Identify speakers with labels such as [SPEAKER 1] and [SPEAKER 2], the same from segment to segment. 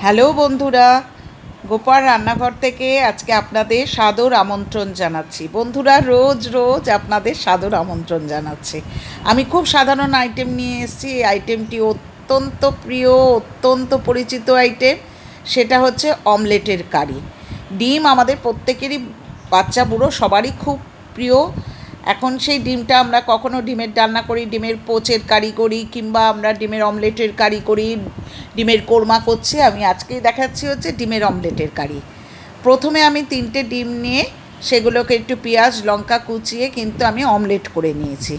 [SPEAKER 1] Hello বন্ধুরা, গোপাল রান্নাঘর থেকে আজকে আপনাদের সাদর আমন্ত্রণ জানাচ্ছি। বন্ধুরা, রোজ রোজ আপনাদের সাদর আমন্ত্রণ জানাচ্ছি। আমি খুব সাধারণ আইটেম নিয়ে এসেছি। এই আইটেমটি অত্যন্ত প্রিয়, অত্যন্ত পরিচিত আইটেম। সেটা হচ্ছে অমলেটের কারি। ডিম আমাদের প্রত্যেকেরই, বাচ্চা বুড়ো সবারই খুব প্রিয়। এখন সেই ডিমটা আমরা কখনো ডিমের ডালনা করি, ডিমের পোচের কারি করি, কিংবা আমরা ডিমের অমলেটের কারি করি, ডিমের কোরমা করছি। আমি আজকেই দেখাচ্ছি হচ্ছে ডিমের অমলেটের কারি। প্রথমে আমি 3টে ডিম নিয়ে সেগুলোকে একটু পেঁয়াজ লঙ্কা কুচিয়ে কিন্তু আমি অমলেট করে নিয়েছি।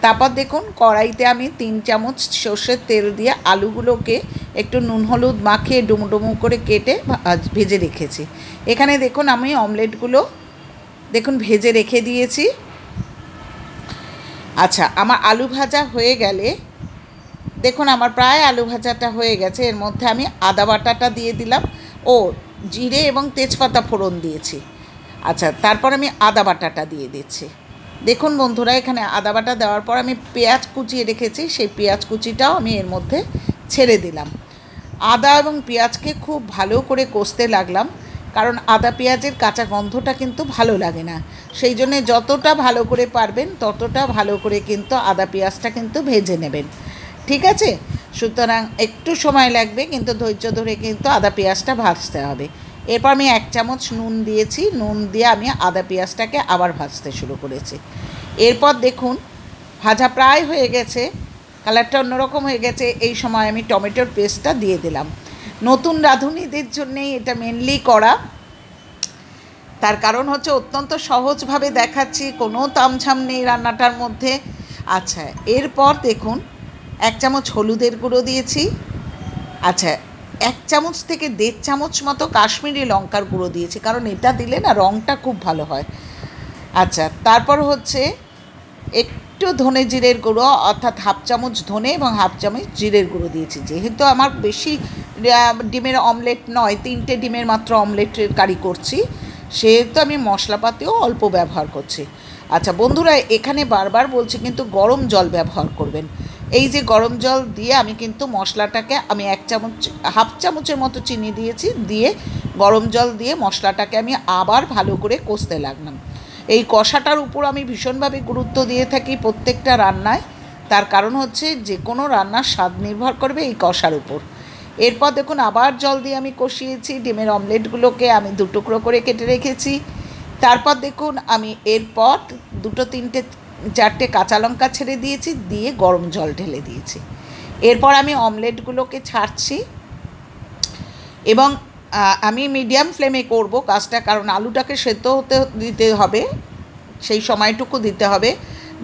[SPEAKER 1] তারপর দেখুন, কড়াইতে আমি 3 চামচ সর্ষের তেল দিয়ে আলুগুলোকে একটু নুন হলুদ মাখিয়ে ডুমো ডুমো করে কেটে ভেজে রেখেছি। এখানে দেখুন আমি অমলেটগুলো দেখুন ভেজে রেখে দিয়েছি। আচ্ছা, আমার আলু ভাজা হয়ে গেলে দেখুন আমার প্রায় আলু ভাজাটা হয়ে গেছে। এর মধ্যে আমি আদা বাটাটা দিয়ে দিলাম ও জিরে এবং তেজপাতা ফোড়ন দিয়েছি। আচ্ছা, তারপর আমি আদা বাটাটা দিয়ে দিচ্ছি। দেখুন বন্ধুরা, এখানে আদা বাটা দেওয়ার পর আমি পেঁয়াজ কুচিয়ে রেখেছি, সেই পেঁয়াজ কুচিটাও আমি এর মধ্যে ছেড়ে দিলাম। আদা এবং পেঁয়াজকে খুব ভালো করে কষতে লাগলাম, কারণ আদা পেঁয়াজের কাঁচা গন্ধটা কিন্তু ভালো লাগে না। সেই জন্যে যতটা ভালো করে পারবেন ততটা ভালো করে কিন্তু আদা পেঁয়াজটা কিন্তু ভেজে নেবেন, ঠিক আছে? সুতরাং একটু সময় লাগবে, কিন্তু ধৈর্য ধরে কিন্তু আদা পেঁয়াজটা ভাজতে হবে। এরপর আমি 1 চামচ নুন দিয়েছি। নুন দিয়ে আমি আদা পেঁয়াজটাকে আবার ভাজতে শুরু করেছি। এরপর দেখুন ভাজা প্রায় হয়ে গেছে, কালারটা অন্যরকম হয়ে গেছে। এই সময় আমি টমেটোর পেস্টটা দিয়ে দিলাম। নতুন রাঁধুনিদের জন্যেই এটা মেনলি করা। তার কারণ হচ্ছে অত্যন্ত সহজভাবে দেখাচ্ছি, কোনো তামঝাম নেই রান্নাটার মধ্যে। আচ্ছা, এরপর দেখুন 1 চামচ হলুদের গুঁড়ো দিয়েছি। আচ্ছা, 1 চামচ থেকে 1.5 চামচ মতো কাশ্মীরি লঙ্কার গুঁড়ো দিয়েছি, কারণ এটা দিলে না রঙটা খুব ভালো হয়। আচ্ছা, তারপর হচ্ছে একটু ধনে জিরের গুঁড়ো, অর্থাৎ 1/2 চামচ ধনে এবং 1/2 চামচ জিরের গুঁড়ো দিয়েছি। যেহেতু আমার বেশি ডিমের অমলেট নয়, 3টে ডিমের মাত্র অমলেটের কারি করছি, সেহেতু আমি মশলাপাতিও অল্প ব্যবহার করছি। আচ্ছা বন্ধুরা, এখানে বারবার বলছি কিন্তু গরম জল ব্যবহার করবেন। এই যে গরম জল দিয়ে আমি কিন্তু মশলাটাকে 1 চামচ 1/2 চামচের মতো চিনি দিয়েছি, দিয়ে গরম জল দিয়ে মশলাটাকে আমি আবার ভালো করে কষতে লাগলাম। এই কষাটার উপর আমি ভীষণভাবে গুরুত্ব দিয়ে থাকি প্রত্যেকটা রান্নায়। তার কারণ হচ্ছে যে কোনো রান্নার স্বাদ নির্ভর করবে এই কষার উপর। এরপর দেখুন আবার জল দিয়ে আমি কষিয়েছি। ডিমের অমলেটগুলোকে আমি 2 টুকরো করে কেটে রেখেছি। তারপর দেখুন আমি এরপর 2, 3, 4টে কাঁচা লঙ্কা ছেড়ে দিয়েছি, দিয়ে গরম জল ঢেলে দিয়েছি। এরপর আমি অমলেটগুলোকে ছাড়ছি এবং আমি মিডিয়াম ফ্লেমে করব কাজটা, কারণ আলুটাকে সেদ্ধ হতে দিতে হবে, সেই সময়টুকু দিতে হবে।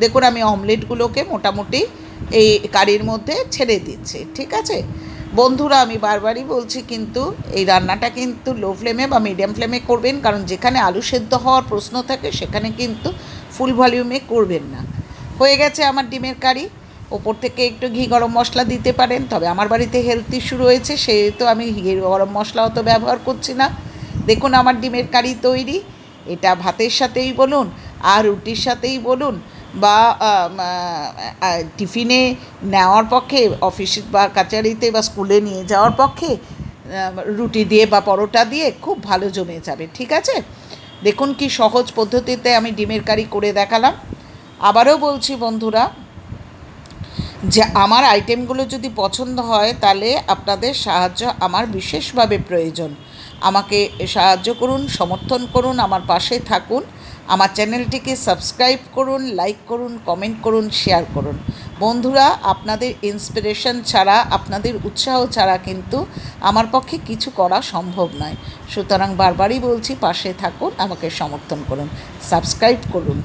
[SPEAKER 1] দেখুন আমি অমলেটগুলোকে মোটামুটি এই কারির মধ্যে ছেড়ে দিচ্ছি, ঠিক আছে? বন্ধুরা, আমি বারবারই বলছি কিন্তু এই রান্নাটা কিন্তু লো ফ্লেমে বা মিডিয়াম ফ্লেমে করবেন, কারণ যেখানে আলু সেদ্ধ হওয়ার প্রশ্ন থাকে সেখানে কিন্তু ফুল ভলিউমে করবেন না। হয়ে গেছে আমার ডিমের কারি। ওপর থেকে একটু ঘি গরম মশলা দিতে পারেন, তবে আমার বাড়িতে হেলথ ইস্যু রয়েছে, সেহেতু আমি ঘি গরম মশলা অত ব্যবহার করছি না। দেখুন আমার ডিমের কারি তৈরি। এটা ভাতের সাথেই বলুন আর রুটির সাথেই বলুন, বা টিফিনে নেওয়ার পক্ষে, অফিস বা কাচারিতে বা স্কুলে নিয়ে যাওয়ার পক্ষে রুটি দিয়ে বা পরোটা দিয়ে খুব ভালো জমে যাবে, ঠিক আছে? দেখুন কি সহজ পদ্ধতিতে আমি ডিমের কারি করে দেখালাম। আবারও বলছি বন্ধুরা, যে আমার আইটেমগুলো যদি পছন্দ হয় তাহলে আপনাদের সাহায্য আমার বিশেষভাবে প্রয়োজন। আমাকে সাহায্য করুন, সমর্থন করুন, আমার পাশে থাকুন। আমার চ্যানেলটিকে সাবস্ক্রাইব করুন, লাইক করুন, কমেন্ট করুন, শেয়ার করুন। বন্ধুরা, আপনাদের ইন্সপিরেশন ছাড়া, আপনাদের উৎসাহ ছাড়া কিন্তু আমার পক্ষে কিছু করা সম্ভব নয়। সুতরাং বারবারই বলছি, পাশে থাকুন, আমাকে সমর্থন করুন, সাবস্ক্রাইব করুন।